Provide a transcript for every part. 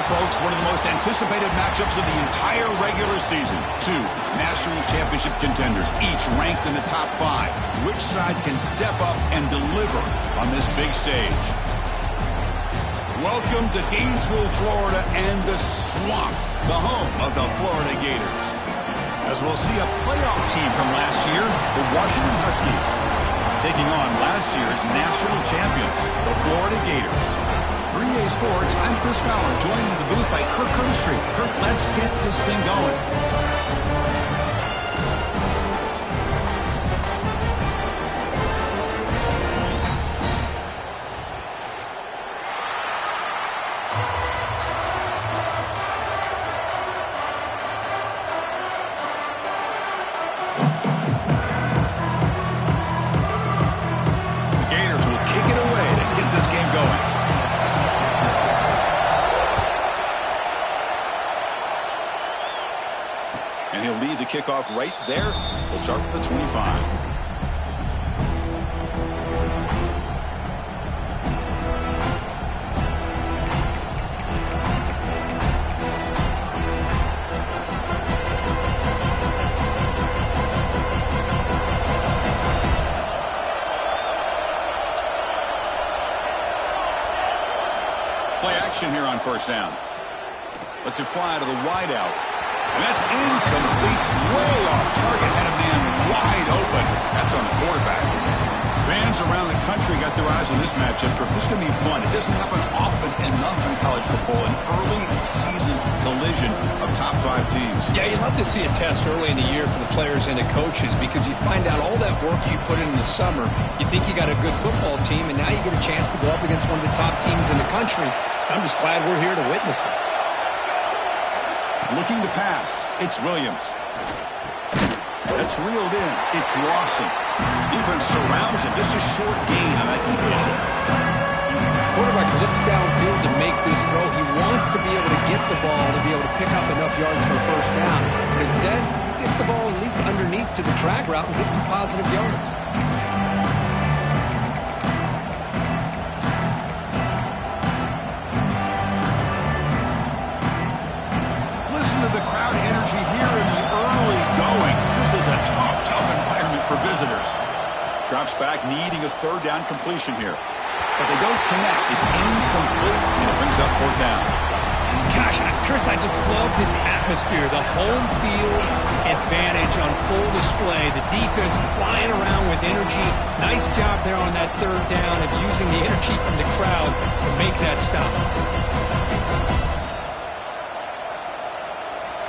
folks, one of the most anticipated matchups of the entire regular season. Two national championship contenders, each ranked in the top 5. Which side can step up and deliver on this big stage? Welcome to Gainesville, Florida, and the Swamp, the home of the Florida Gators. As we'll see a playoff team from last year, the Washington Huskies, taking on last year's national champions, the Florida Gators. For EA Sports, I'm Chris Fowler, joined in the booth by Kirk Herbstreit. Kirk, let's get this thing going. And he'll lead the kickoff right there. We'll start with the 25. Play action here on first down. Lets it fly to the wideout. And that's incomplete, way off target, had a man wide open. That's on the quarterback. Fans around the country got their eyes on this matchup. This is going to be fun. It doesn't happen often enough in college football, an early season collision of top 5 teams. Yeah, you love to see a test early in the year for the players and the coaches because you find out all that work you put in the summer. You think you got a good football team, and now you get a chance to go up against one of the top teams in the country. I'm just glad we're here to witness it. Looking to pass, it's Williams. That's reeled in. It's Lawson. Defense surrounds him. Just a short gain on that completion. Quarterback looks downfield to make this throw. He wants to be able to get the ball to be able to pick up enough yards for a first down. But instead, he gets the ball at least underneath to the drag route and gets some positive yards. To the crowd energy here in the early going. This is a tough environment for visitors. Drops back, needing a third down completion here. But they don't connect. It's incomplete, and it brings up fourth down. Gosh, Chris, I just love this atmosphere. The home field advantage on full display. The defense flying around with energy. Nice job there on that third down of using the energy from the crowd to make that stop.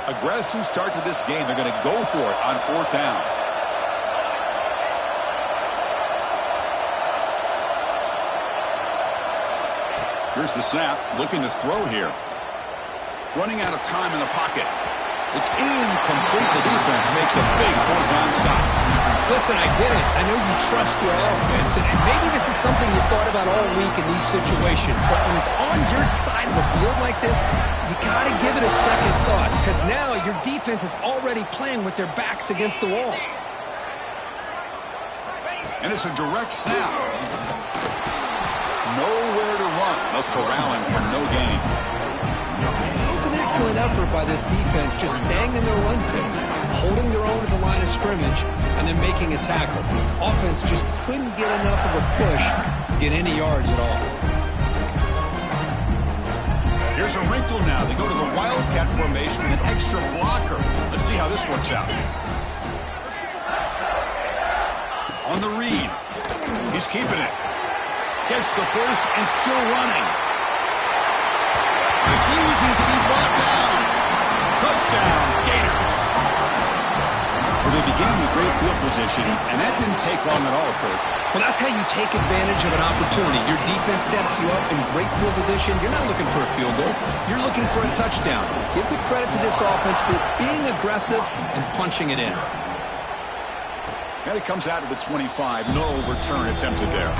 Aggressive start to this game. They're going to go for it on fourth down. Here's the snap. Looking to throw here. Running out of time in the pocket. It's incomplete. The defense makes a big fourth down stop. Listen, I get it. I know you trust your offense, and maybe this is something you thought about all week in these situations. But when it's on your side of the field like this, you got to give it a second thought, because now your defense is already playing with their backs against the wall. And it's a direct snap. Nowhere to run. No corralling for no gain. It was an excellent effort by this defense, just staying in their run fits, holding their own at the line of scrimmage, and then making a tackle. Offense just couldn't get enough of a push to get any yards at all. Here's a wrinkle now. They go to the Wildcat formation with an extra blocker. Let's see how this works out. On the read. He's keeping it. Gets the first and still running. Refusing to be brought down. Touchdown, Gators. Well, they began with great field position, and that didn't take long at all, Kirk. Well, that's how you take advantage of an opportunity. Your defense sets you up in great field position. You're not looking for a field goal. You're looking for a touchdown. Give the credit to this offense for being aggressive and punching it in. And it comes out of the 25. No return attempted there.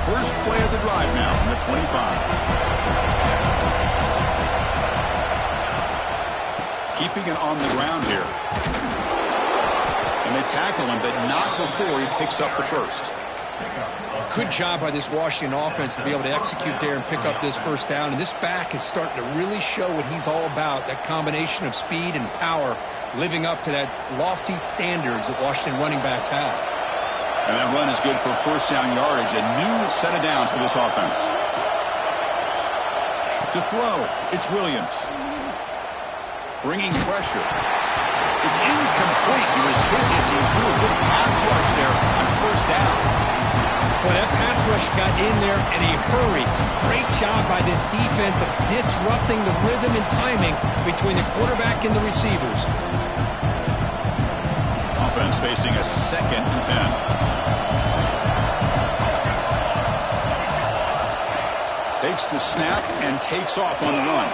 First play of the drive now from the 25. Keeping it on the ground here. And they tackle him, but not before he picks up the first. Good job by this Washington offense to be able to execute there and pick up this first down. And this back is starting to really show what he's all about, that combination of speed and power, living up to that lofty standards that Washington running backs have. And that run is good for first down yardage, a new set of downs for this offense. To throw, it's Williams. Bringing pressure. It's incomplete. He was hit as he threw a good pass rush there on first down. Well, that pass rush got in there in a hurry. Great job by this defense of disrupting the rhythm and timing between the quarterback and the receivers. Offense facing a 2nd and 10. Takes the snap and takes off on the run.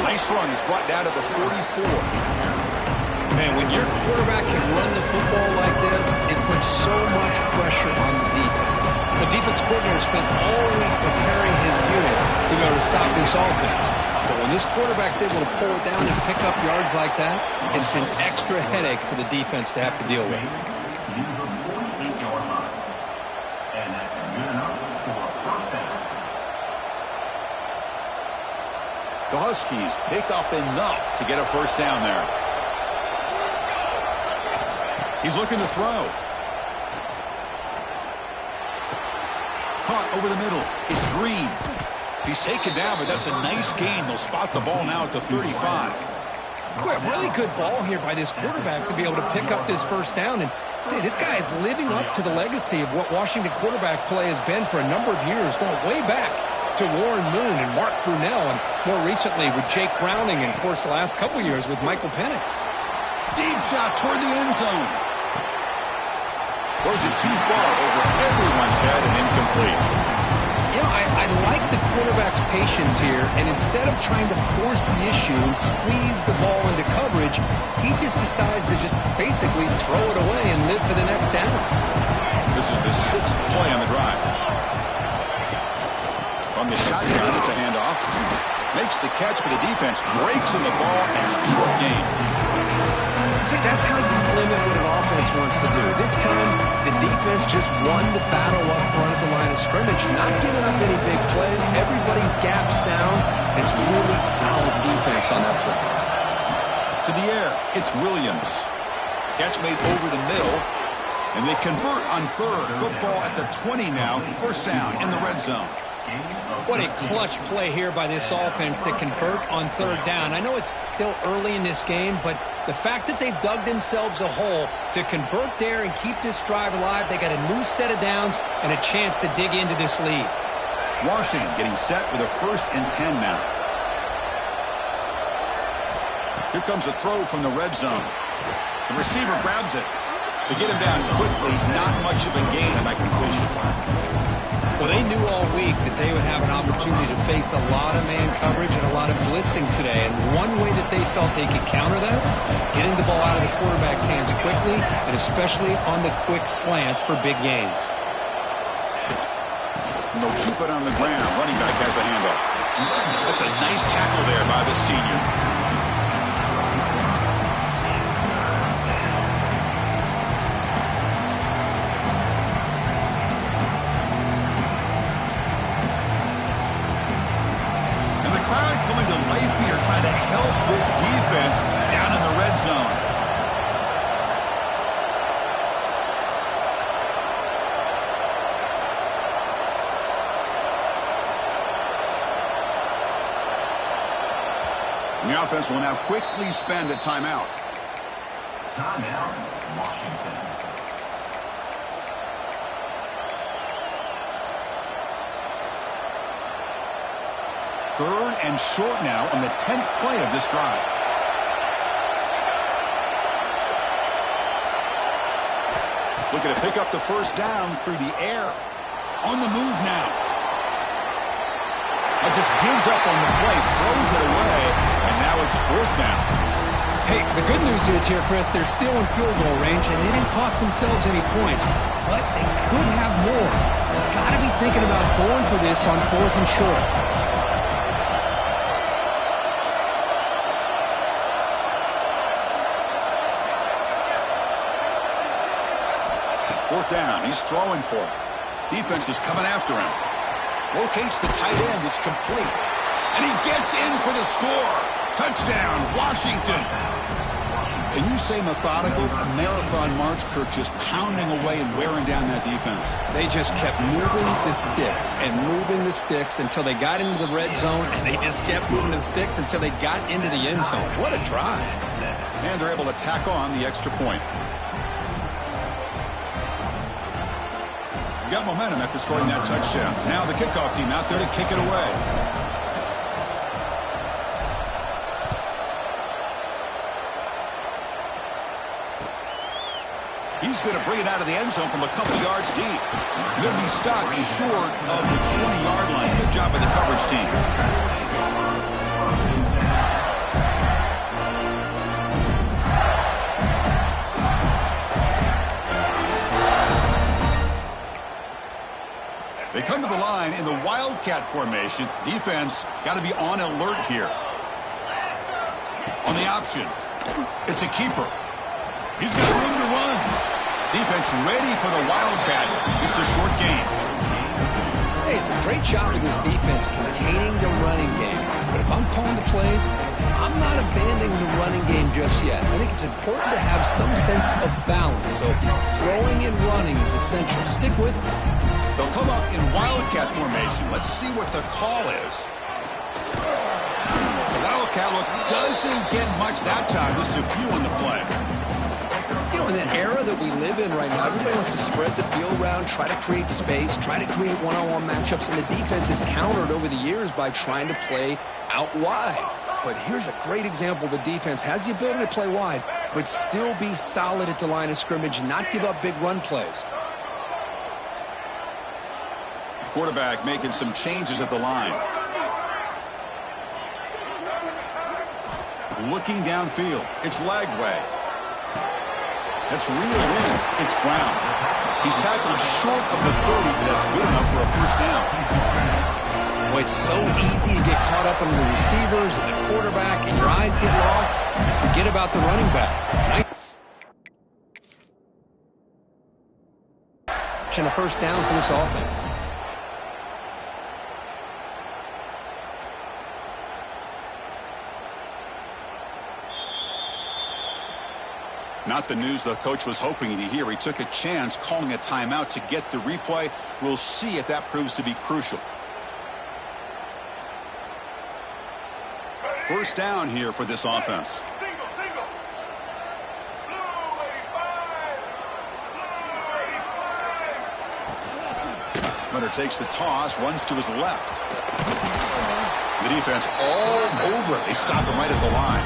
Nice run. He's brought down to the 44. Man, when your quarterback can run the football like this, it puts so much pressure on the defense. The defense coordinator spent all week preparing his unit to be able to stop this offense. But when this quarterback's able to pull it down and pick up yards like that, it's an extra headache for the defense to have to deal with. The Huskies pick up enough to get a first down there. He's looking to throw. Caught over the middle. It's Green. He's taken down, but that's a nice gain. They'll spot the ball now at the 35. Really good ball here by this quarterback to be able to pick up this first down. And hey, this guy is living up to the legacy of what Washington quarterback play has been for a number of years, going way back to Warren Moon and Mark Brunell, and more recently with Jake Browning, and of course the last couple years with Michael Penix. Deep shot toward the end zone. Throws it too far over everyone's head and incomplete. You know, I like the quarterback's patience here, and instead of trying to force the issue and squeeze the ball into coverage, he just decides to just basically throw it away and live for the next down. This is the 6th play on the drive. From the shotgun, it's a handoff. Makes the catch, but the defense breaks in the ball and short gain. See, that's how you limit what an offense wants to do. This time, the defense just won the battle up front at the line of scrimmage, not giving up any big plays. Everybody's gap sound. It's really solid defense on that play. To the air, it's Williams. Catch made over the middle, and they convert on third. Football at the 20 now. First down in the red zone. What a clutch play here by this offense to convert on third down. I know it's still early in this game, but the fact that they've dug themselves a hole to convert there and keep this drive alive, they got a new set of downs and a chance to dig into this lead. Washington getting set with a 1st and 10 now. Here comes a throw from the red zone. The receiver grabs it. They get him down quickly. Not much of a gain on that completion. Well, they knew all week that they would have an opportunity to face a lot of man coverage and a lot of blitzing today. And one way that they felt they could counter that, getting the ball out of the quarterback's hands quickly, and especially on the quick slants for big gains. And they'll keep it on the ground. Running back has the handoff. That's a nice tackle there by the senior. Coming to life here, trying to help this defense down in the red zone. And the offense will now quickly spend a timeout. Timeout, Washington. Third and short now on the 10th play of this drive. Looking to pick up the first down through the air. On the move now. Just gives up on the play, throws it away, and now it's 4th down. Hey, the good news is here, Chris, they're still in field goal range, and they didn't cost themselves any points. But they could have more. They've got to be thinking about going for this on 4th and short. Fourth down. He's throwing for it. Defense is coming after him. Locates the tight end. It's complete. And he gets in for the score. Touchdown, Washington. Can you say methodical? A marathon march, Kirk, just pounding away and wearing down that defense. They just kept moving the sticks and moving the sticks until they got into the red zone, and they just kept moving the sticks until they got into the end zone. What a drive. And they're able to tack on the extra point. Got momentum after scoring that touchdown. Now the kickoff team out there to kick it away. He's going to bring it out of the end zone from a couple yards deep. Going to be stopped short of the 20-yard line. Good job by the coverage team. They come to the line in the Wildcat formation. Defense got to be on alert here. On the option, it's a keeper. He's got room to run. Defense ready for the Wildcat. Just a short game. Hey, it's a great job of this defense containing the running game. But if I'm calling the plays, I'm not abandoning the running game just yet. I think it's important to have some sense of balance. So throwing and running is essential. Stick with it. They'll come up in Wildcat formation. Let's see what the call is. The Wildcat look doesn't get much that time. Just a few on the play. You know, in that era that we live in right now, everybody wants to spread the field around, try to create space, try to create one-on-one matchups, and the defense is countered over the years by trying to play out wide. But here's a great example. The defense has the ability to play wide, but still be solid at the line of scrimmage, not give up big run plays. Quarterback making some changes at the line. Looking downfield. It's Lagway. That's reeled in. It's Brown. He's tackled short of the 30, but that's good enough for a first down. Well, it's so easy to get caught up in the receivers and the quarterback, and your eyes get lost. You forget about the running back. And a first down for this offense. Not the news the coach was hoping to hear. He took a chance calling a timeout to get the replay. We'll see if that proves to be crucial. First down here for this offense. Hunter takes the toss, runs to his left. The defense all over it. They stop him right at the line.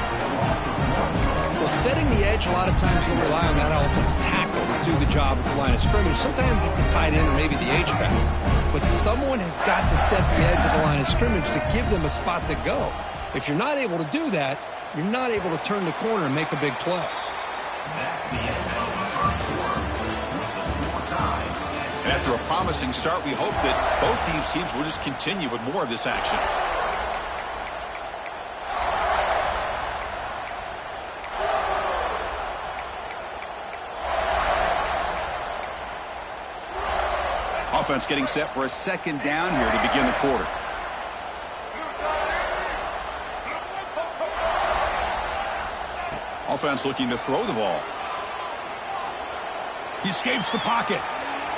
Well, setting the edge, a lot of times you'll rely on that offensive tackle to do the job at the line of scrimmage. Sometimes it's a tight end or maybe the H-back. But someone has got to set the edge of the line of scrimmage to give them a spot to go. If you're not able to do that, you're not able to turn the corner and make a big play. That's the end of the first quarter. With the score tied. And after a promising start, we hope that both these teams will just continue with more of this action. Offense getting set for a second down here to begin the quarter. Offense looking to throw the ball. He escapes the pocket.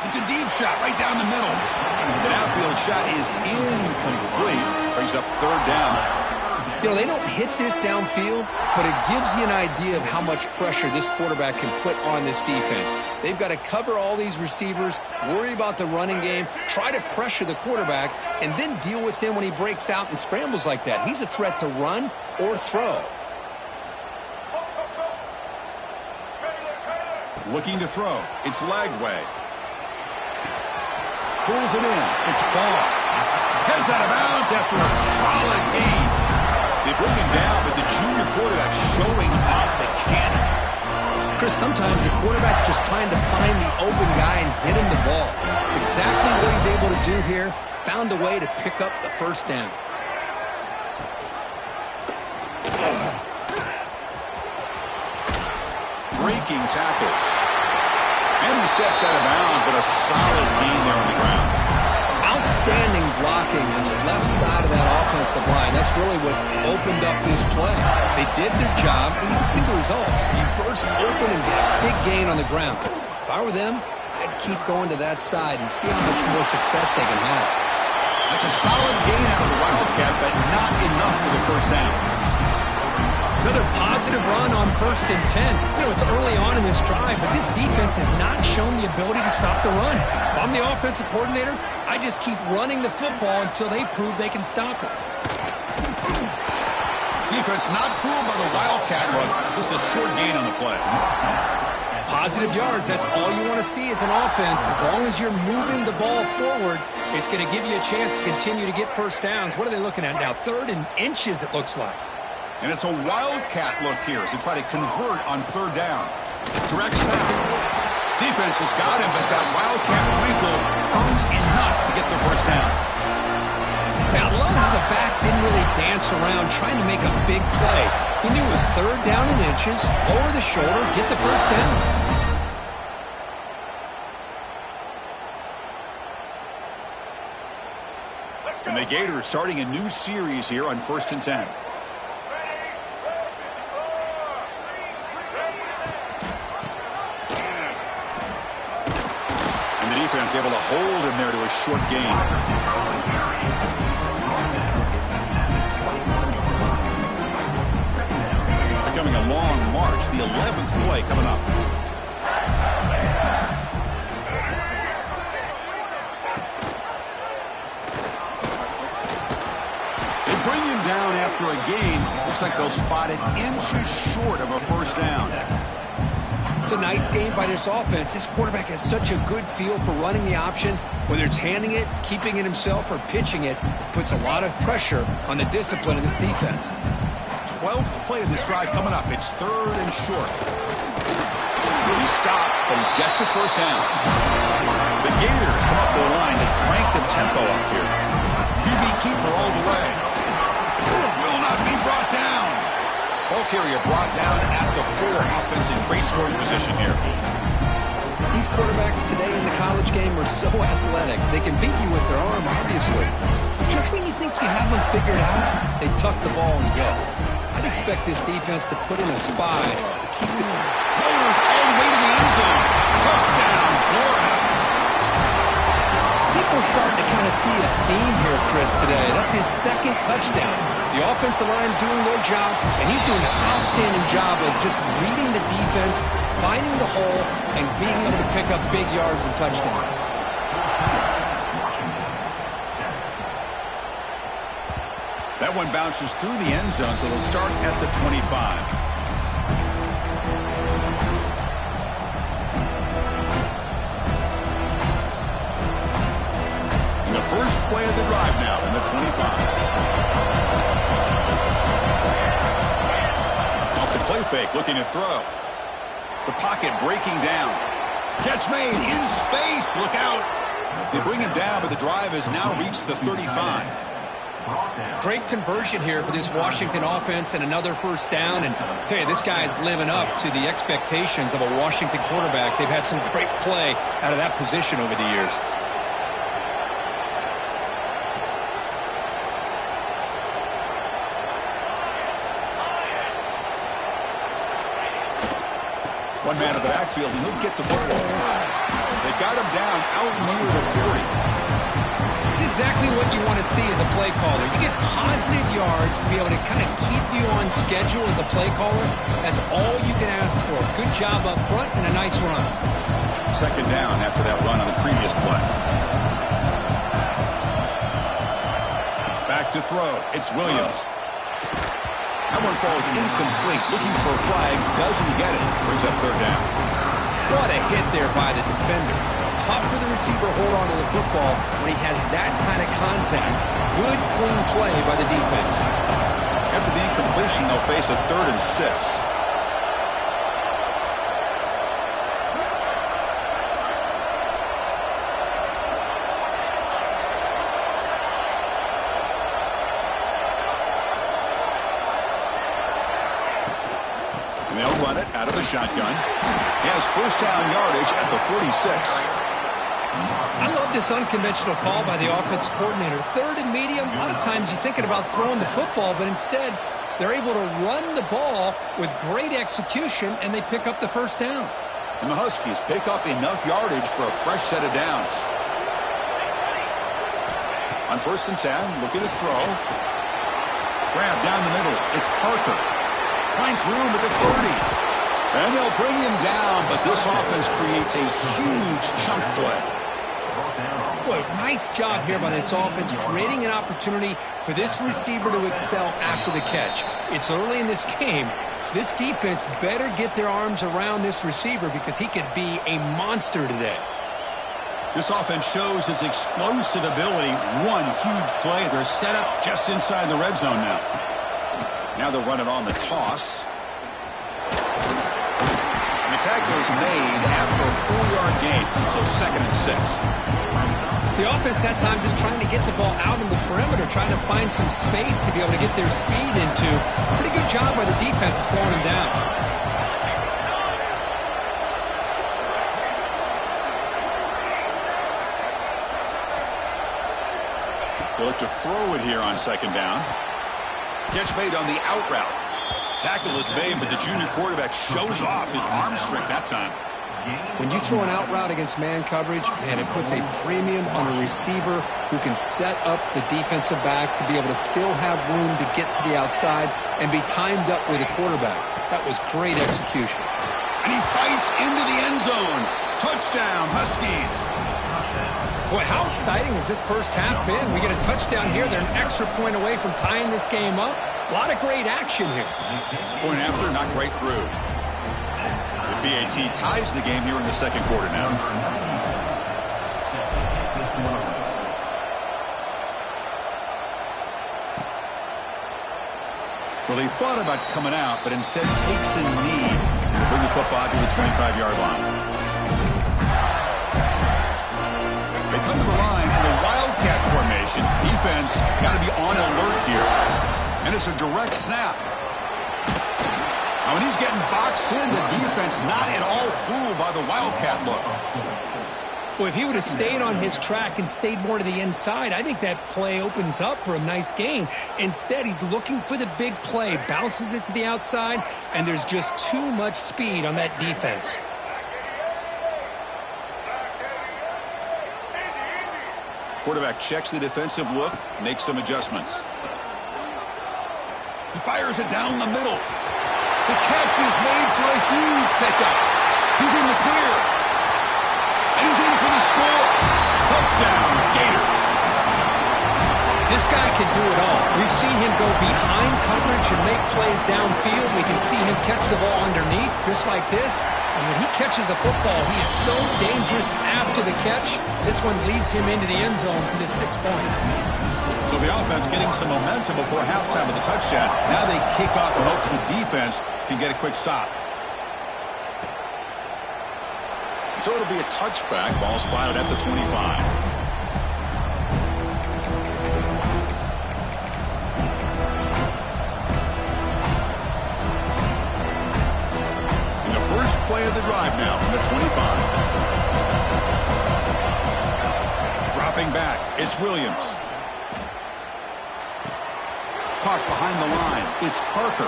It's a deep shot right down the middle. An outfield shot is incomplete. Brings up third down. You know, they don't hit this downfield, but it gives you an idea of how much pressure this quarterback can put on this defense. They've got to cover all these receivers, worry about the running game, try to pressure the quarterback, and then deal with him when he breaks out and scrambles like that. He's a threat to run or throw. Looking to throw. It's Lagway. Pulls it in. It's Ball. Heads out of bounds after a solid gain. They bring him down, but the junior quarterback showing off the cannon. Chris, sometimes the quarterback's just trying to find the open guy and get him the ball. It's exactly what he's able to do here. Found a way to pick up the first down. Breaking tackles. And he steps out of bounds, but a solid gain there on the ground. Outstanding blocking on the left side of that offensive line. That's really what opened up this play. They did their job, and you can see the results. You burst open and get a big gain on the ground. If I were them, I'd keep going to that side and see how much more success they can have. That's a solid gain out of the Wildcat, but not enough for the first down. Another positive run on 1st and 10. You know, it's early on in this drive, but this defense has not shown the ability to stop the run. If I'm the offensive coordinator, I just keep running the football until they prove they can stop it. Defense not fooled by the Wildcat run. Just a short gain on the play. Positive yards, that's all you want to see as an offense. As long as you're moving the ball forward, it's going to give you a chance to continue to get first downs. What are they looking at now? 3rd and inches, it looks like. And it's a Wildcat look here as they try to convert on 3rd down. Direct snap. Defense has got him, but that Wildcat wrinkle earns enough to get the first down. Now, I love how the back didn't really dance around trying to make a big play. He knew it was 3rd down and inches, lower the shoulder, get the first down. And the Gators starting a new series here on 1st and 10. Defense able to hold him there to a short gain. Becoming a long march, the 11th play coming up. They bring him down after a gain. Looks like they'll spot it inches short of a first down. It's a nice game by this offense. This quarterback has such a good feel for running the option. Whether it's handing it, keeping it himself, or pitching it, puts a lot of pressure on the discipline of this defense. 12th play of this drive coming up. It's 3rd and short. He stopped, but he gets a first down. The Gators come up the line to crank the tempo up here. QB keeper all the way. Will not be brought down. Ball carrier brought down at the 4. Offense in great scoring position here. These quarterbacks today in the college game are so athletic. They can beat you with their arm, obviously. Just when you think you have them figured out, they tuck the ball and go. I'd expect this defense to put in a spy to keep the... Motors all the way to the end zone. Touchdown, Florida. I think we're starting to kind of see a theme here, Chris, today. That's his 2nd touchdown. The offensive line doing their job, and he's doing an outstanding job of just reading the defense, finding the hole, and being able to pick up big yards and touchdowns. That one bounces through the end zone, so they'll start at the 25. First play of the drive now from the 25. Off the play fake, looking to throw. The pocket breaking down. Catch made in space. Look out. They bring him down, but the drive has now reached the 35. Great conversion here for this Washington offense and another first down. And I tell you, this guy's living up to the expectations of a Washington quarterback. They've had some great play out of that position over the years. One man in the backfield, and he'll get the football. They got him down out near the 40. This is exactly what you want to see as a play caller. You get positive yards to be able to kind of keep you on schedule as a play caller. That's all you can ask for. Good job up front and a nice run. 2nd down after that run on the previous play. Back to throw. It's Williams. That one falls incomplete. Looking for a flag. Doesn't get it. Brings up 3rd down. What a hit there by the defender. Tough for the receiver to hold on to the football when he has that kind of contact. Good, clean play by the defense. After the incompletion, they'll face a 3rd and 6. run it out of the shotgun. He has first down yardage at the 46. I love this unconventional call by the offense coordinator. Third and medium, a lot of times you're thinking about throwing the football, but instead they're able to run the ball with great execution, and they pick up the first down. And the Huskies pick up enough yardage for a fresh set of downs. On 1st and 10, looking to throw. Grab down the middle. It's Parker. Finds room at the 30. And they'll bring him down, but this offense creates a huge chunk play. Boy, nice job here by this offense, creating an opportunity for this receiver to excel after the catch. It's early in this game, so this defense better get their arms around this receiver because he could be a monster today. This offense shows its explosive ability. One huge play. They're set up just inside the red zone now. Now they'll run it on the toss. And the tackle is made after a 4-yard gain, so 2nd and 6. The offense that time just trying to get the ball out in the perimeter, trying to find some space to be able to get their speed into. Pretty good job by the defense of slowing him down. They look to throw it here on 2nd down. Catch made on the out route. Tackle is made, but the junior quarterback shows off his arm strength that time. When you throw an out route against man coverage, man, it puts a premium on a receiver who can set up the defensive back to be able to still have room to get to the outside and be timed up with the quarterback. That was great execution. And he fights into the end zone. Touchdown, Huskies. Boy, how exciting has this first half been? We get a touchdown here. They're an extra point away from tying this game up. A lot of great action here. Point after, knocked right through. The BAT ties the game here in the 2nd quarter now. Well, he thought about coming out, but instead takes a knee to bring the football to the 25-yard line. They come to the line in the Wildcat formation. Defense got to be on alert here. And it's a direct snap. Now, when he's getting boxed in, the defense not at all fooled by the Wildcat look. Well, if he would have stayed on his track and stayed more to the inside, I think that play opens up for a nice gain. Instead, he's looking for the big play, bounces it to the outside, and there's just too much speed on that defense. Quarterback checks the defensive look, makes some adjustments. He fires it down the middle. The catch is made for a huge pickup. He's in the clear. And he's in for the score. Touchdown, Gators. This guy can do it all. We've seen him go behind coverage and make plays downfield. We can see him catch the ball underneath, just like this. And when he catches a football, he is so dangerous after the catch. This one leads him into the end zone for the 6 points. So the offense getting some momentum before halftime with the touchdown. Now they kick off in hopes the defense can get a quick stop. So it'll be a touchback. Ball spotted at the 25. First play of the drive now from the 25. Dropping back, it's Williams. Caught behind the line, it's Parker.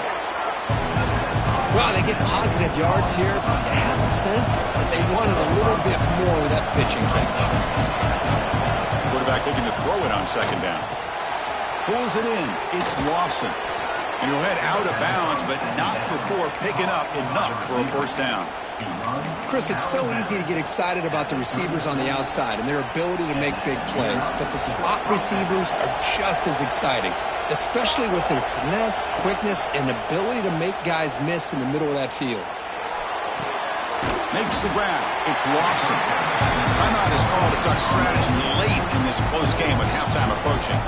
Well, they get positive yards here, but you have a sense that they wanted a little bit more with that pitch and catch. Quarterback looking to throw it on 2nd down. Pulls it in, it's Lawson. And he'll head out of bounds, but not before picking up enough for a first down. Chris, it's so easy to get excited about the receivers on the outside and their ability to make big plays, but the slot receivers are just as exciting, especially with their finesse, quickness, and ability to make guys miss in the middle of that field. Makes the grab. It's Lawson. Timeout is called to duck strategy late in this close game with halftime approaching.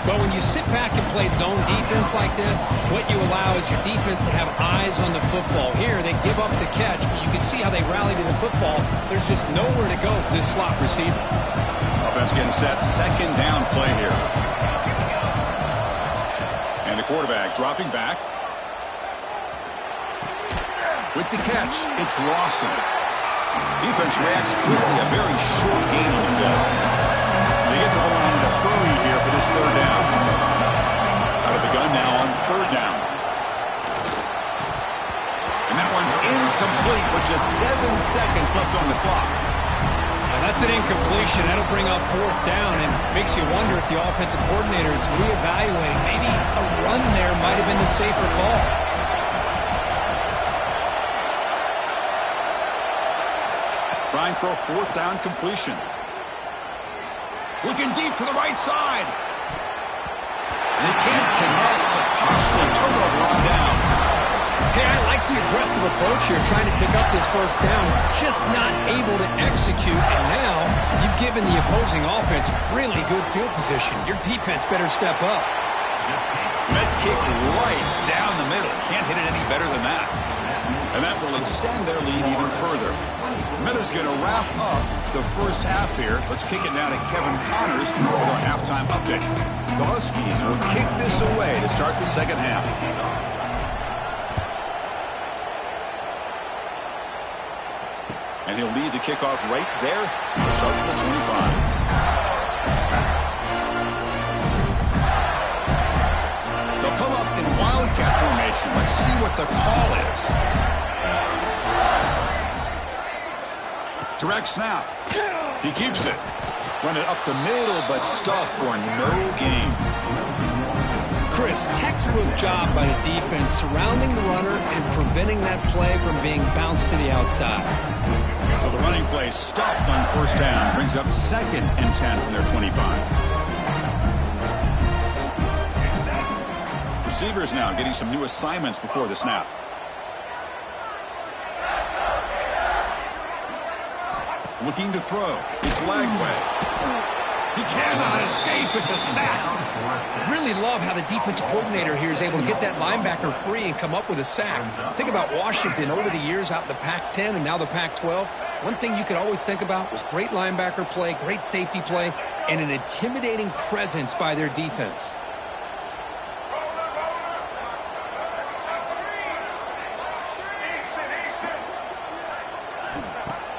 But when you sit back and play zone defense like this, what you allow is your defense to have eyes on the football. Here, they give up the catch, but you can see how they rally to the football. There's just nowhere to go for this slot receiver. Offense getting set. 2nd down play here. And the quarterback dropping back. With the catch, it's Lawson. Defense reacts quickly, a very short gain on the play. They get to the line in a hurry here for this third down. Out of the gun now on third down. And that one's incomplete with just 7 seconds left on the clock. Now that's an incompletion. That'll bring up fourth down and makes you wonder if the offensive coordinator is reevaluating. Maybe a run there might have been the safer call. Trying for a fourth down completion. Looking deep to the right side. And they can't connect. It's a costly turnover on downs. Hey, I like the aggressive approach here, trying to pick up this first down. Just not able to execute. And now you've given the opposing offense really good field position. Your defense better step up. That kick right down the middle. Can't hit it any better than that. And that will extend their lead even further. Miller's going to wrap up the first half here. Let's kick it now to Kevin Connors with our halftime update. The Huskies will kick this away to start the second half. And he'll lead the kickoff right there. We'll start from the 25. They'll come up in wildcat formation. Let's see what the call is. Direct snap. He keeps it. Run it up the middle, but stuffed for no gain. Chris, textbook job by the defense surrounding the runner and preventing that play from being bounced to the outside. So the running play stopped on first down. Brings up 2nd and 10 from their 25. Receivers now getting some new assignments before the snap. Looking to throw. It's Lagway. He cannot escape. It's a sack. Really love how the defensive coordinator here is able to get that linebacker free and come up with a sack. Think about Washington over the years out in the Pac-10 and now the Pac-12. One thing you could always think about was great linebacker play, great safety play, and an intimidating presence by their defense.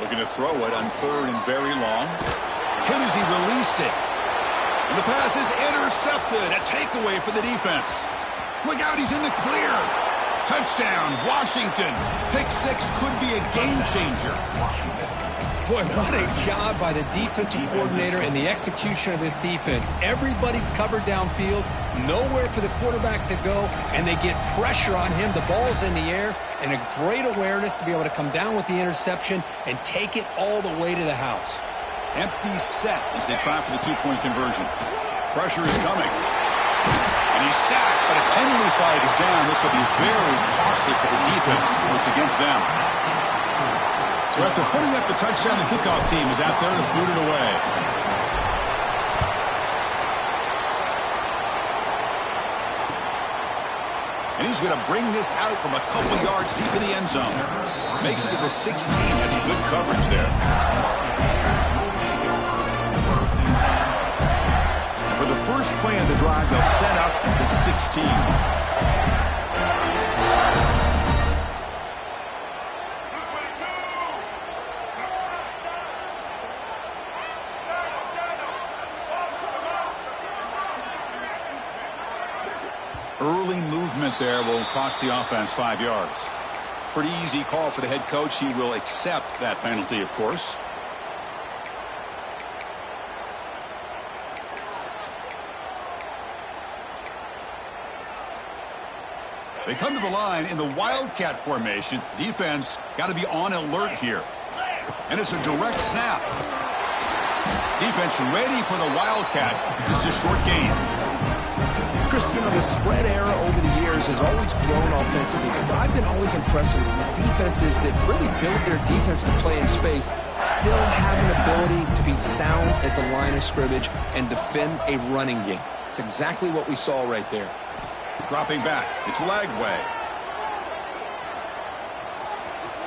Looking to throw it on third and very long. Hit as he released it. And the pass is intercepted. A takeaway for the defense. Look out, he's in the clear. Touchdown, Washington. Pick 6 could be a game changer. Boy, what a job by the defensive coordinator and the execution of this defense. Everybody's covered downfield, nowhere for the quarterback to go, and they get pressure on him. The ball's in the air, and a great awareness to be able to come down with the interception and take it all the way to the house. Empty set as they try for the 2-point conversion. Pressure is coming. And he's sacked, but a penalty flag is down. This will be very costly for the defense. It's against them. So after putting up the touchdown, the kickoff team is out there to boot it away. And he's going to bring this out from a couple yards deep in the end zone. Makes it to the 16. That's good coverage there. And for the first play of the drive, they'll set up at the 16. Early movement there will cost the offense 5 yards. Pretty easy call for the head coach. He will accept that penalty, of course. They come to the line in the wildcat formation. Defense got to be on alert here. And it's a direct snap. Defense ready for the wildcat. Just a short gain. Chris, you know, the spread era over the years has always grown offensively, but I've been always impressed with defenses that really build their defense to play in space, still have an ability to be sound at the line of scrimmage and defend a running game. It's exactly what we saw right there. Dropping back, it's Lagway.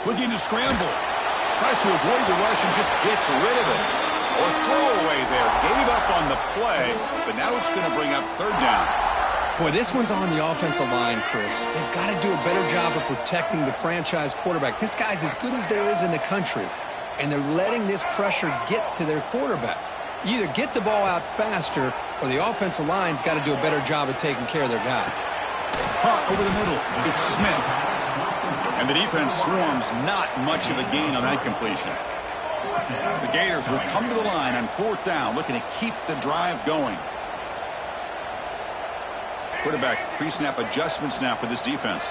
Looking to scramble. Tries to avoid the rush and just gets rid of it. Or throwaway there. Gave up on the play, but now it's going to bring up third down. Boy, this one's on the offensive line, Chris. They've got to do a better job of protecting the franchise quarterback. This guy's as good as there is in the country, and they're letting this pressure get to their quarterback. You either get the ball out faster, or the offensive line's got to do a better job of taking care of their guy. Hart over the middle. It's Smith. And the defense swarms, not much of a gain on that completion. The Gators will come to the line on 4th down, looking to keep the drive going. Quarterback pre-snap adjustments now for this defense.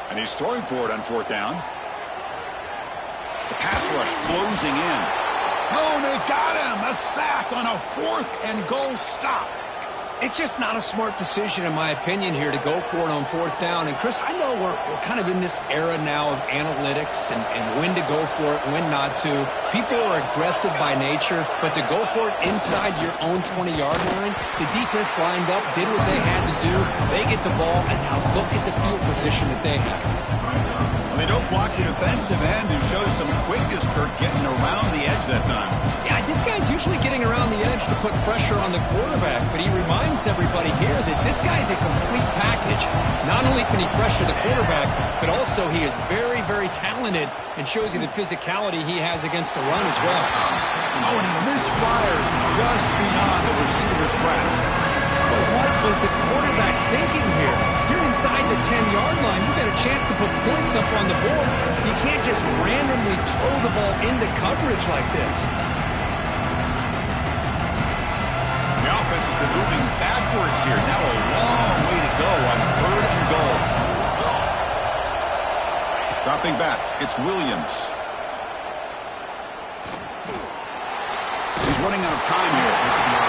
And he's throwing for it on 4th down. The pass rush closing in. Oh, they've got him. A sack on a 4th and goal stop. It's just not a smart decision, in my opinion, here to go for it on 4th down. And, Chris, I know we're kind of in this era now of analytics and when to go for it, when not to. People are aggressive by nature, but to go for it inside your own 20-yard line, the defense lined up, did what they had to do. They get the ball, and now look at the field position that they have. Well, they don't block the defensive end and show some quickness, Kirk, getting around the edge that time. Yeah, this guy's usually getting around the edge to put pressure on the quarterback, but he reminds everybody here that this guy's a complete package. Not only can he pressure the quarterback, but also he is very, very talented and shows you the physicality he has against the run as well. Oh, and he misfires just beyond the receiver's grasp. But what was the quarterback thinking here? You're inside the 10-yard line. You got a chance to put points up on the board. You can't just randomly throw the ball into coverage like this. The offense has been moving backwards here. Now a long way to go on 3rd and goal. Dropping back, it's Williams. He's running out of time here.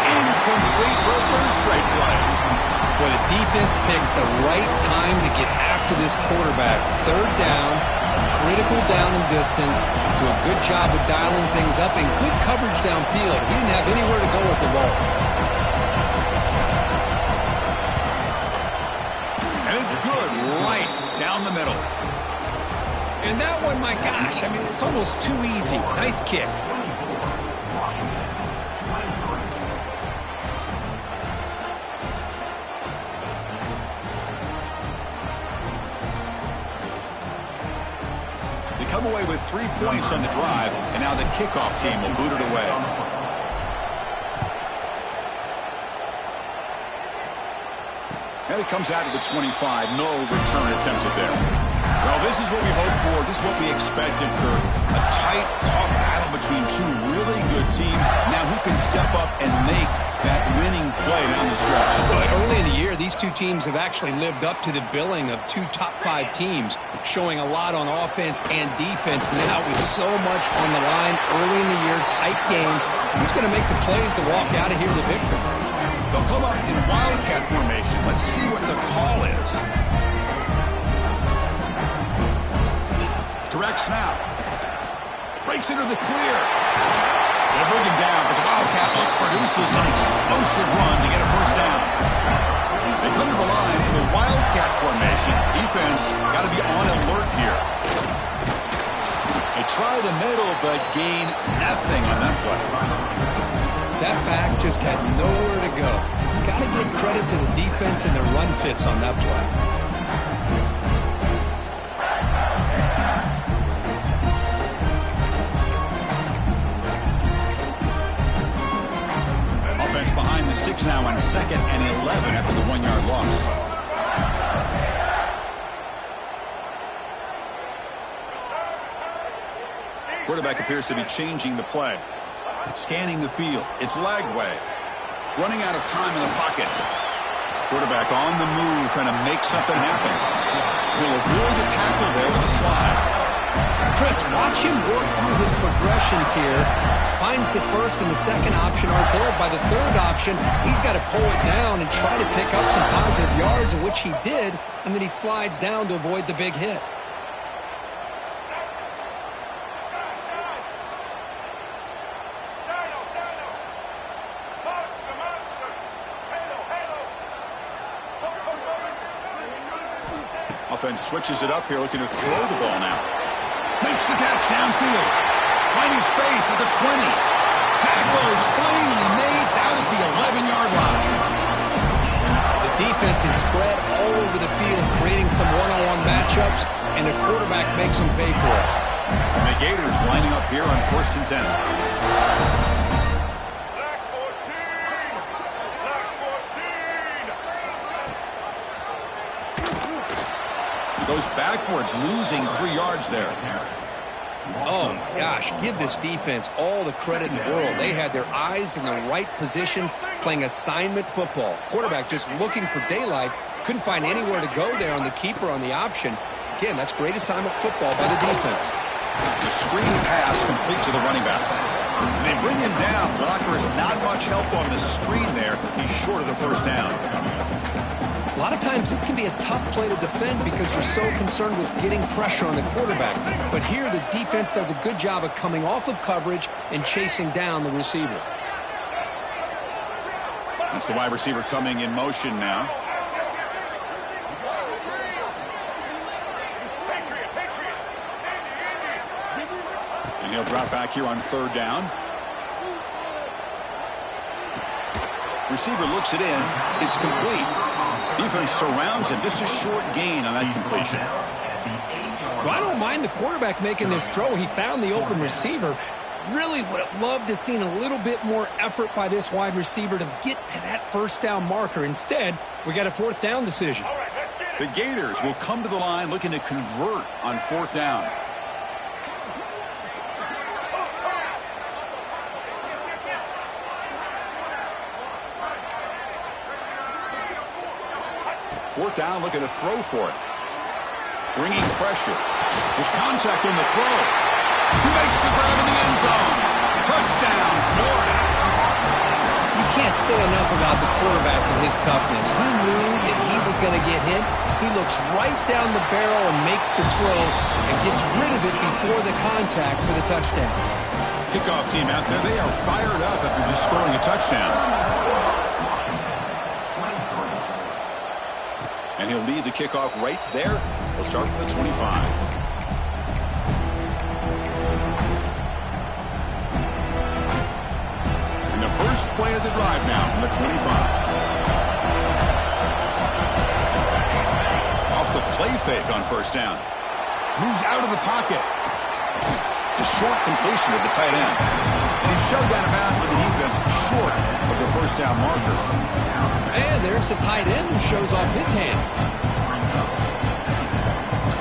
Incomplete for a 3rd straight play. Boy, the defense picks the right time to get after this quarterback. 3rd down, critical down and distance. Do a good job of dialing things up and good coverage downfield. He didn't have anywhere to go with the ball. And it's good right down the middle. And that one, my gosh, I mean, it's almost too easy. Nice kick. They come away with 3 points on the drive, and now the kickoff team will boot it away. And it comes out of the 25. No return attempted there. Well, this is what we hoped for. This is what we expected, Kirk. A tight, tough battle between 2 really good teams. Now who can step up and make that winning play down the stretch? But early in the year, these 2 teams have actually lived up to the billing of 2 top 5 teams, showing a lot on offense and defense. Now with so much on the line early in the year, tight game, who's going to make the plays to walk out of here the victor? They'll come up in wildcat formation. Let's see what the call is. Direct snap. Breaks into the clear. They'll bring him down, but the Wildcat look produces an explosive run to get a 1st down. They come to the line in the Wildcat formation. Defense got to be on alert here. They try the middle, but gain nothing on that play. That back just had nowhere to go. Got to give credit to the defense and their run fits on that play. Behind the 6 now on 2nd and 11 after the 1-yard loss. Quarterback appears to be changing the play. Scanning the field. It's Lagway. Running out of time in the pocket. Quarterback on the move, trying to make something happen. He'll avoid the tackle there with a slide. Chris, watch him work through his progressions here. Finds the 1st and the 2nd option aren't there. By the 3rd option, he's got to pull it down and try to pick up some positive yards, which he did, and then he slides down to avoid the big hit. Offense switches it up here, looking to throw the ball now. Makes the catch downfield. finding space at the 20. Tackle is finally made down at the 11-yard line. The defense is spread all over the field, creating some one-on-one matchups, and the quarterback makes them pay for it. And the Gators lining up here on 1st and 10. Goes backwards, losing 3 yards there. Oh, gosh, give this defense all the credit in the world. They had their eyes in the right position, playing assignment football. Quarterback just looking for daylight, couldn't find anywhere to go there on the keeper on the option. Again, that's great assignment football by the defense. The screen pass complete to the running back. And they bring him down. Blocker is not much help on the screen there. He's short of the first down. A lot of times this can be a tough play to defend because you're so concerned with getting pressure on the quarterback. But here the defense does a good job of coming off of coverage and chasing down the receiver. That's the wide receiver coming in motion now. And he'll drop back here on 3rd down. Receiver looks it in. It's complete. Defense surrounds him. Just a short gain on that completion. Well, I don't mind the quarterback making this throw. He found the open receiver. Really would have loved to have seen a little bit more effort by this wide receiver to get to that first down marker. Instead, we got a 4th down decision. The Gators will come to the line looking to convert on 4th down. Fourth down, looking to throw for it. Bringing pressure. There's contact on the throw. He makes the grab in the end zone. Touchdown, Florida. You can't say enough about the quarterback and his toughness. He knew that he was going to get hit. He looks right down the barrel and makes the throw and gets rid of it before the contact for the touchdown. Kickoff team out there, they are fired up after just scoring a touchdown. And he'll lead the kickoff right there. He'll start with the 25. And the first play of the drive now from the 25. Off the play fake on 1st down. Moves out of the pocket. The short completion of the tight end. And he's shoved out of bounds with the defense short of the 1st down marker. And there's the tight end who shows off his hands.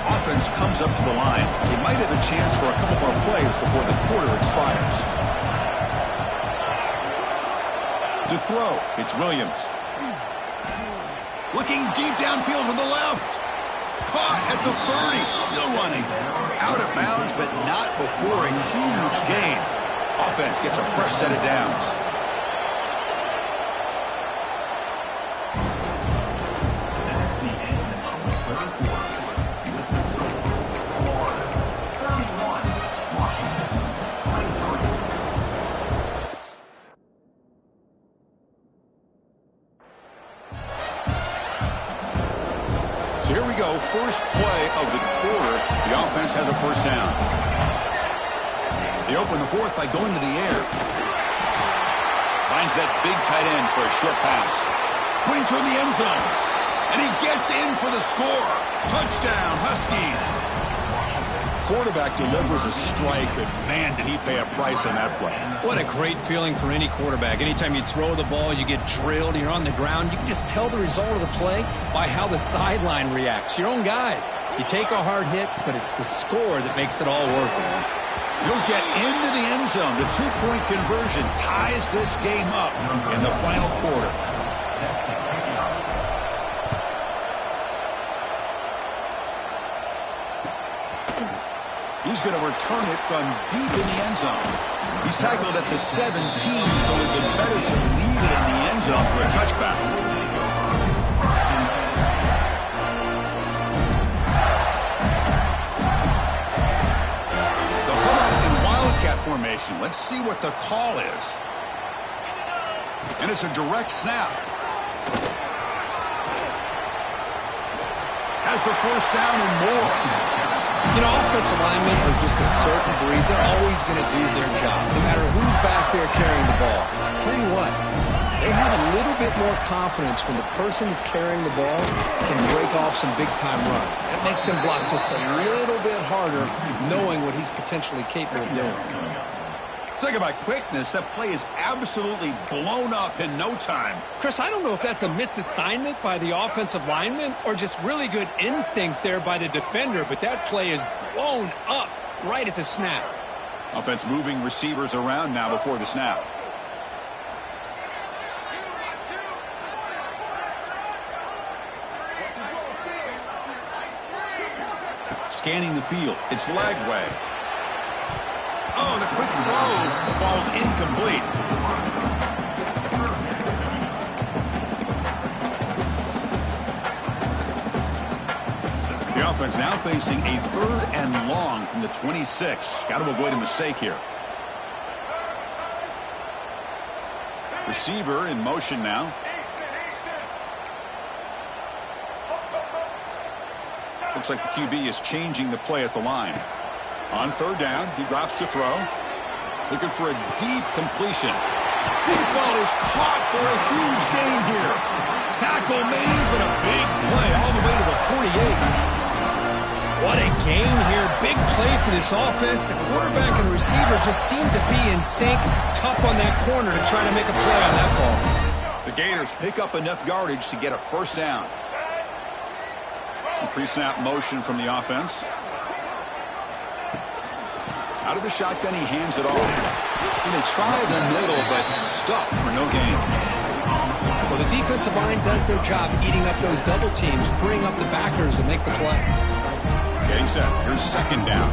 Offense comes up to the line. They might have a chance for a couple more plays before the quarter expires. To throw, it's Williams. Looking deep downfield to the left. Caught at the 30, still running. Out of bounds, but not before a huge gain. Offense gets a fresh set of downs. So here we go, first play of the quarter. The offense has a 1st down. They open the 4th by going to the air. Finds that big tight end for a short pass. Putting toward the end zone. And he gets in for the score. Touchdown, Huskies. Quarterback delivers a strike, and man, did he pay a price on that play. What a great feeling for any quarterback. Anytime you throw the ball, you get drilled, you're on the ground. You can just tell the result of the play by how the sideline reacts. Your own guys. You take a hard hit, but it's the score that makes it all worth it. He'll get into the end zone. The 2-point conversion ties this game up in the final quarter. He's going to return it from deep in the end zone. He's tackled at the 17, so it would be better to leave it in the end zone for a touchback. They'll come out in Wildcat formation. Let's see what the call is. And it's a direct snap. Has the 1st down and more. You know, offensive linemen are just a certain breed. They're always going to do their job, no matter who's back there carrying the ball. I'll tell you what, they have a little bit more confidence when the person that's carrying the ball can break off some big-time runs. That makes him block just a little bit harder, knowing what he's potentially capable of doing. Talk about quickness. That play is absolutely blown up in no time. Chris, I don't know if that's a misassignment by the offensive lineman or just really good instincts there by the defender, but that play is blown up right at the snap. Offense moving receivers around now before the snap. Scanning the field. It's Lagway. Oh, the quick throw falls incomplete. The offense now facing a 3rd and long from the 26. Got to avoid a mistake here. Receiver in motion now. Looks like the QB is changing the play at the line. On 3rd down, he drops to throw. Looking for a deep completion. Deep ball is caught for a huge gain here. Tackle made, but a big play all the way to the 48. What a gain here. Big play for this offense. The quarterback and receiver just seem to be in sync. Tough on that corner to try to make a play on that ball. The Gators pick up enough yardage to get a 1st down. Pre-snap motion from the offense. Out of the shotgun, he hands it off. And they try the middle, but stuffed for no gain. Well, the defensive line does their job eating up those double teams, freeing up the backers to make the play. Getting set. Here's 2nd down.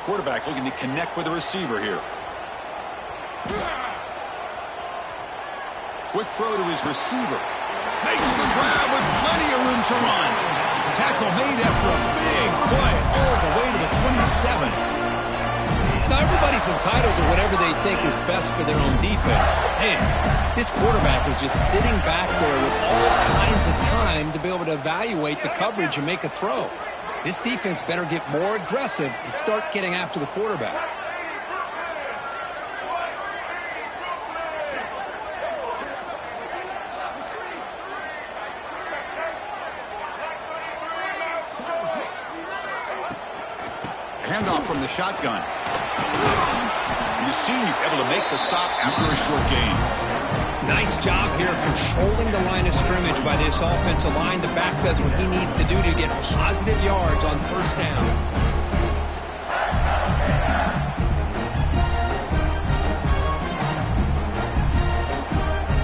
Quarterback looking to connect with the receiver here. Quick throw to his receiver. Makes the grab with plenty of room to run. Tackle made after a big play all the way to the 27. Now, everybody's entitled to whatever they think is best for their own defense. But, man, this quarterback is just sitting back there with all kinds of time to be able to evaluate the coverage and make a throw. This defense better get more aggressive and start getting after the quarterback. Handoff from the shotgun. And the senior able to make the stop after a short gain. Nice job here of controlling the line of scrimmage by this offensive line. The back does what he needs to do to get positive yards on 1st down.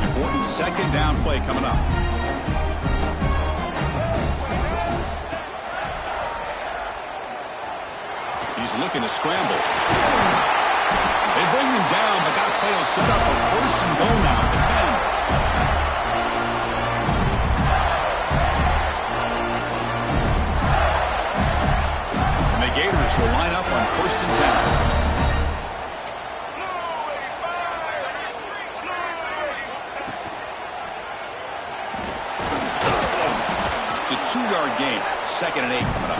Important 2nd down play coming up. He's looking to scramble. They bring him down, but that play will set up a 1st and goal now at the 10. And the Gators will line up on 1st and 10. It's a 2-yard gain. 2nd and 8 coming up.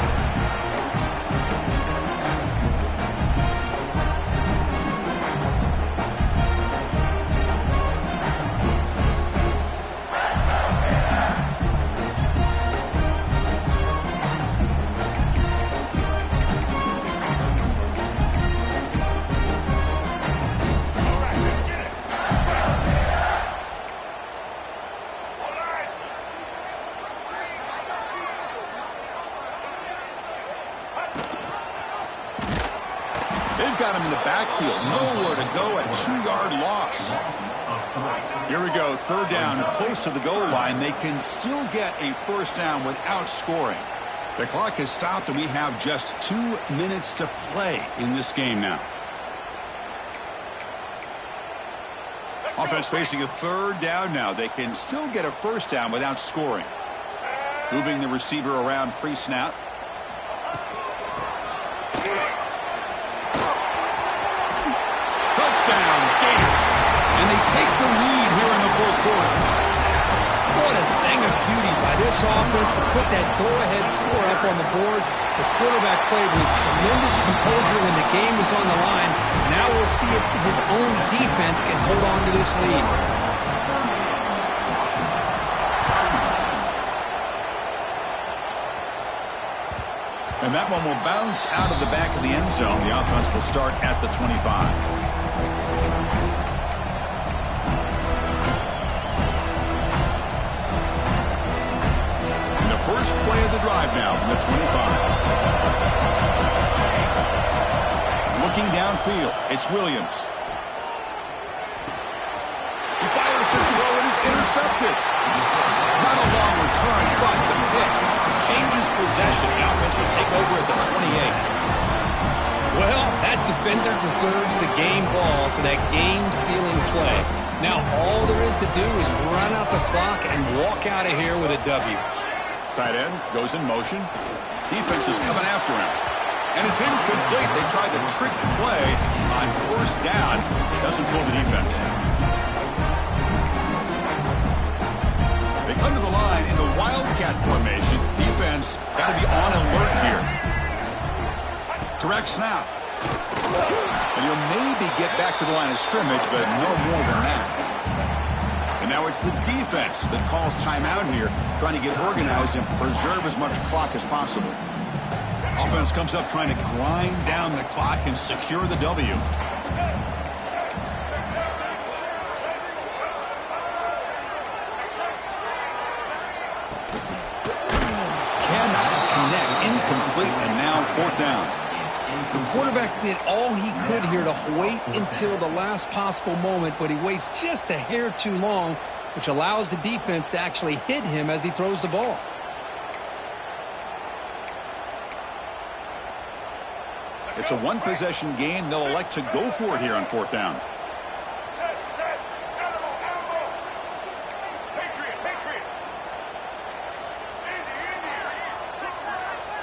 They've got him in the backfield. Nowhere to go. A 2-yard loss. Here we go. 3rd down, close to the goal line. They can still get a 1st down without scoring. The clock has stopped, and we have just 2 minutes to play in this game now. Offense facing a third down now. They can still get a first down without scoring. Moving the receiver around pre-snap. Touchdown, Gators. And they take the lead here in the fourth quarter. What a thing of beauty by this offense to put that go-ahead score up on the board. The quarterback played with tremendous composure when the game was on the line. Now we'll see if his own defense can hold on to this lead. And that one will bounce out of the back of the end zone. The offense will start at the 25. First play of the drive now from the 25. Looking downfield, it's Williams. He fires this throw and is intercepted. Not a long return, but the pick changes possession. The offense will take over at the 28. Well, that defender deserves the game ball for that game-sealing play. Now all there is to do is run out the clock and walk out of here with a W. Tight end goes in motion. Defense is coming after him. And it's incomplete. They tried the trick play on first down. Doesn't fool the defense. They come to the line in the Wildcat formation. Defense got to be on alert here. Direct snap. And he'll maybe get back to the line of scrimmage, but no more than that. And now it's the defense that calls timeout here, trying to get organized and preserve as much clock as possible. Offense comes up trying to grind down the clock and secure the W. Cannot connect. Incomplete, and now fourth down. The quarterback did all he could here to wait until the last possible moment, but he waits just a hair too long, which allows the defense to actually hit him as he throws the ball. It's a one-possession game. They'll elect to go for it here on fourth down.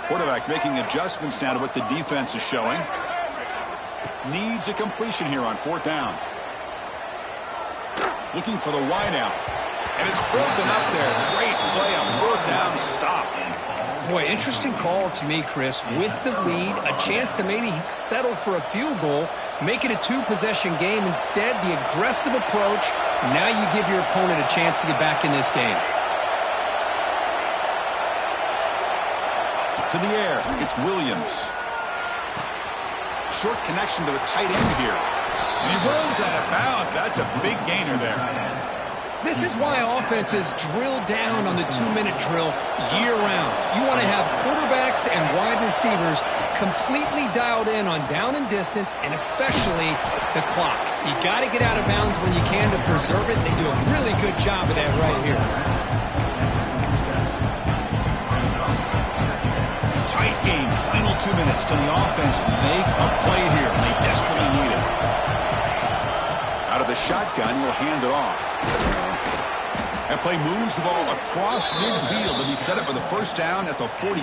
Quarterback making adjustments now to what the defense is showing. Needs a completion here on fourth down. Looking for the wideout. And it's broken up there. Great play on fourth down stop. Boy, interesting call to me, Chris. With the lead, a chance to maybe settle for a field goal, make it a two-possession game. Instead, the aggressive approach. Now you give your opponent a chance to get back in this game. To the air, it's Williams. Short connection to the tight end here. And he runs out of bounds. That's a big gainer there. This is why offenses drill down on the two-minute drill year-round. You want to have quarterbacks and wide receivers completely dialed in on down and distance, and especially the clock. You got to get out of bounds when you can to preserve it. They do a really good job of that right here. Tight game. Final 2 minutes. Can the offense make a play here? They desperately need it. Out of the shotgun, he'll hand it off. That play moves the ball across midfield to be set up for the first down at the 41.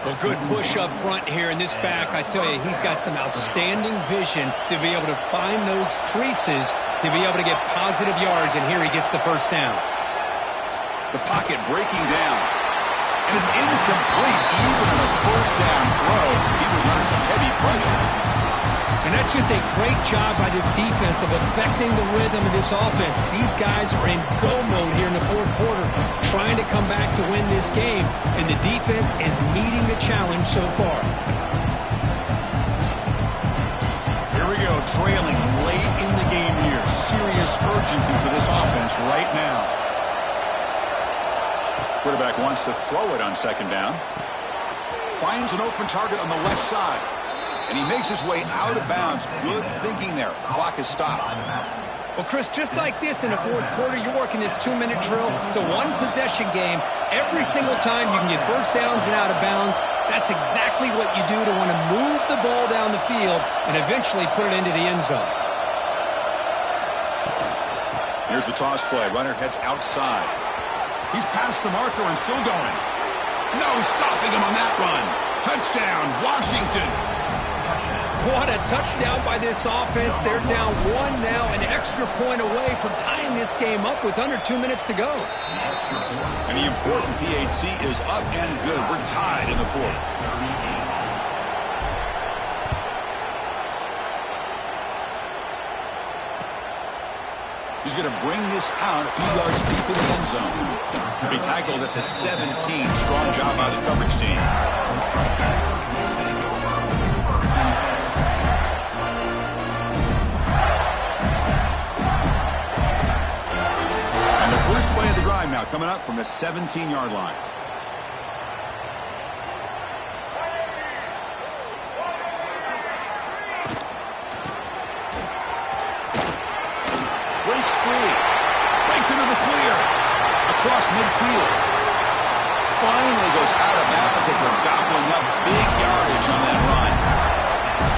Well, good push up front here in this back. I tell you, he's got some outstanding vision to be able to find those creases to be able to get positive yards, and here he gets the first down. The pocket breaking down. And it's incomplete. Even in a first down throw, he was under some heavy pressure. And that's just a great job by this defense of affecting the rhythm of this offense. These guys are in go mode here in the fourth quarter, trying to come back to win this game, and the defense is meeting the challenge so far. Here we go, trailing late in the game here. Serious urgency for this offense right now. Quarterback wants to throw it on second down. Finds an open target on the left side. And he makes his way out of bounds. Good thinking there. The clock has stopped. Well, Chris, just like this in the fourth quarter, you're working this two-minute drill. It's a one-possession game. Every single time you can get first downs and out of bounds. That's exactly what you do to want to move the ball down the field and eventually put it into the end zone. Here's the toss play. Runner heads outside. He's past the marker and still going. No stopping him on that run. Touchdown, Washington. What a touchdown by this offense. They're down 1 now, an extra point away from tying this game up with under 2 minutes to go. And the important PAT is up and good. We're tied in the fourth. He's going to bring this out a few yards deep in the end zone. He'll be tackled at the 17. Strong job by the coverage team. And the first play of the drive now coming up from the 17-yard line. Breaks free. Breaks into the clear. Across midfield. Finally goes out of bounds after gobbling up big yardage on that run.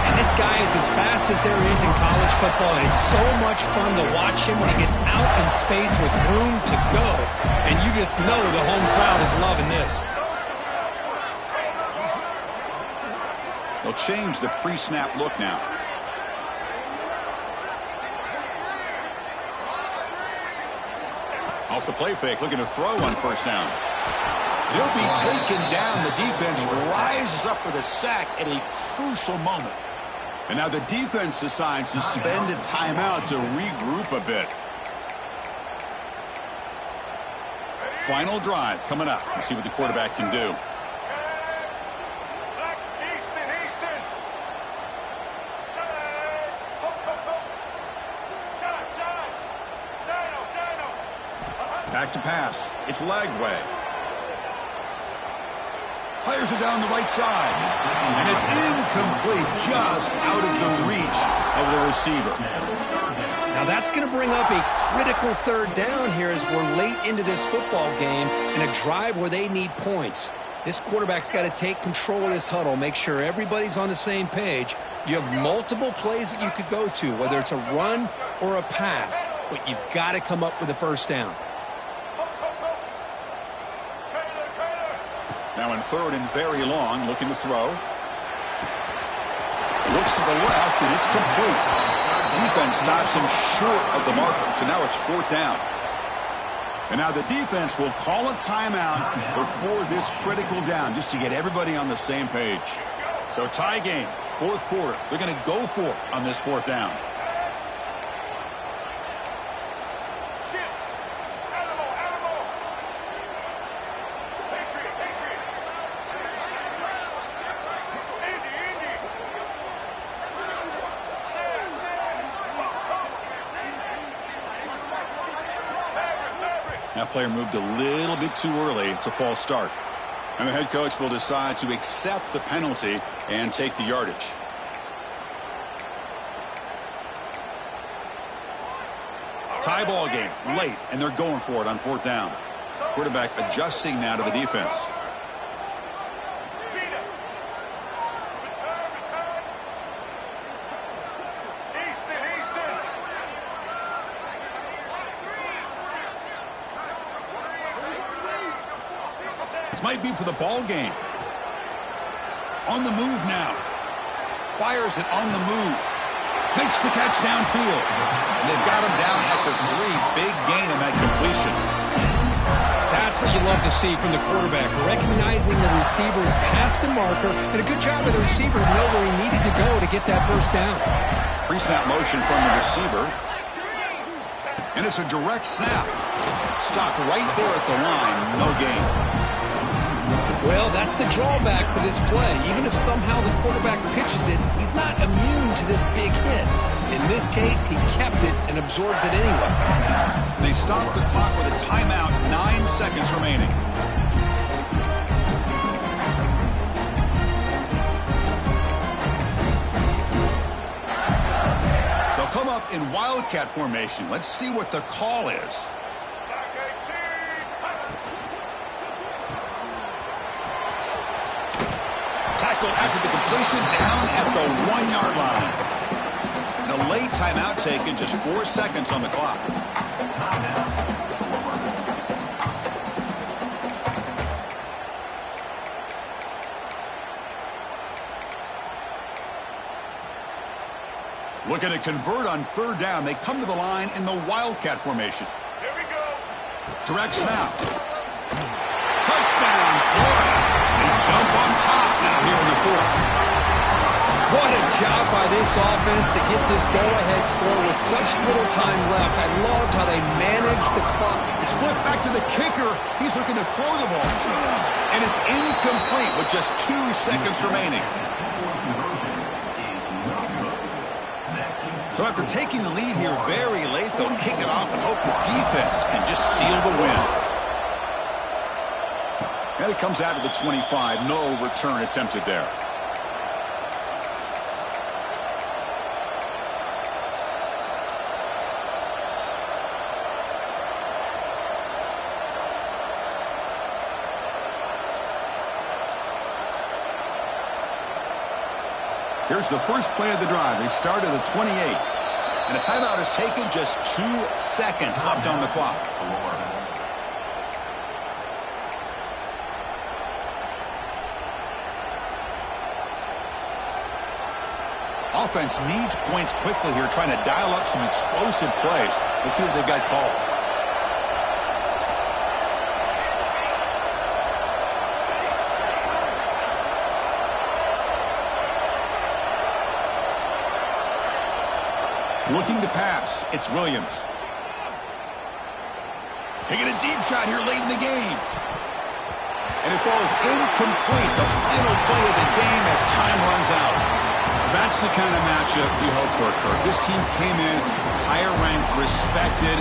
And this guy is as fast as there is in college football, and it's so much fun to watch him when he gets out in space with room to go. And you just know the home crowd is loving this. They'll change the pre-snap look now. Off the play fake, looking to throw on first down. He'll be taken down. The defense rises up with a sack at a crucial moment. And now the defense decides to spend a timeout to regroup a bit. Final drive coming up. Let's see what the quarterback can do. Back to pass. It's Lagway. Fires it down the right side. And it's incomplete, just out of the reach of the receiver. Now that's going to bring up a critical third down here as we're late into this football game in a drive where they need points. This quarterback's got to take control of this huddle, make sure everybody's on the same page. You have multiple plays that you could go to, whether it's a run or a pass, but you've got to come up with a first down. Now in third and very long, looking to throw. Looks to the left, and it's complete. Defense stops him short of the marker, so now it's fourth down. And now the defense will call a timeout before this critical down, just to get everybody on the same page. So tie game, fourth quarter. They're going to go for it on this fourth down. That player moved a little bit too early. It's a false start. And the head coach will decide to accept the penalty and take the yardage. Tie ball game, late, and they're going for it on fourth down. Quarterback adjusting now to the defense. Might be for the ball game. On the move now. Fires it on the move. Makes the catch downfield. And they've got him down at the 3. Big gain on that completion. That's what you love to see from the quarterback. Recognizing the receiver's past the marker, and a good job of the receiver to know where he needed to go to get that first down. Pre-snap motion from the receiver. And it's a direct snap. Stopped right there at the line. No gain. Well, that's the drawback to this play. Even if somehow the quarterback pitches it, he's not immune to this big hit. In this case, he kept it and absorbed it anyway. They stopped the clock with a timeout, 9 seconds remaining. They'll come up in Wildcat formation. Let's see what the call is. After the completion, down at the 1-yard line. And a late timeout taken, just 4 seconds on the clock. Timeout, Florida. Looking to convert on third down. They come to the line in the Wildcat formation. Here we go. Direct snap. Touchdown, Florida. They jump on top now here in the fourth. What a job by this offense to get this go-ahead score with such little time left. I loved how they managed the clock. It's flipped back to the kicker. He's looking to throw the ball. And it's incomplete with just 2 seconds remaining. So after taking the lead here very late, they'll kick it off and hope the defense can just seal the win. And it comes out to the 25. No return attempted there. Here's the first play of the drive. They start at the 28. And a timeout is taken, just 2 seconds left on the clock. Offense needs points quickly here, trying to dial up some explosive plays. Let's see what they've got called. Looking to pass, it's Williams. Taking a deep shot here late in the game. And it falls incomplete, the final play of the game as time runs out. That's the kind of matchup we hope for, Kirk. This team came in higher ranked, respected.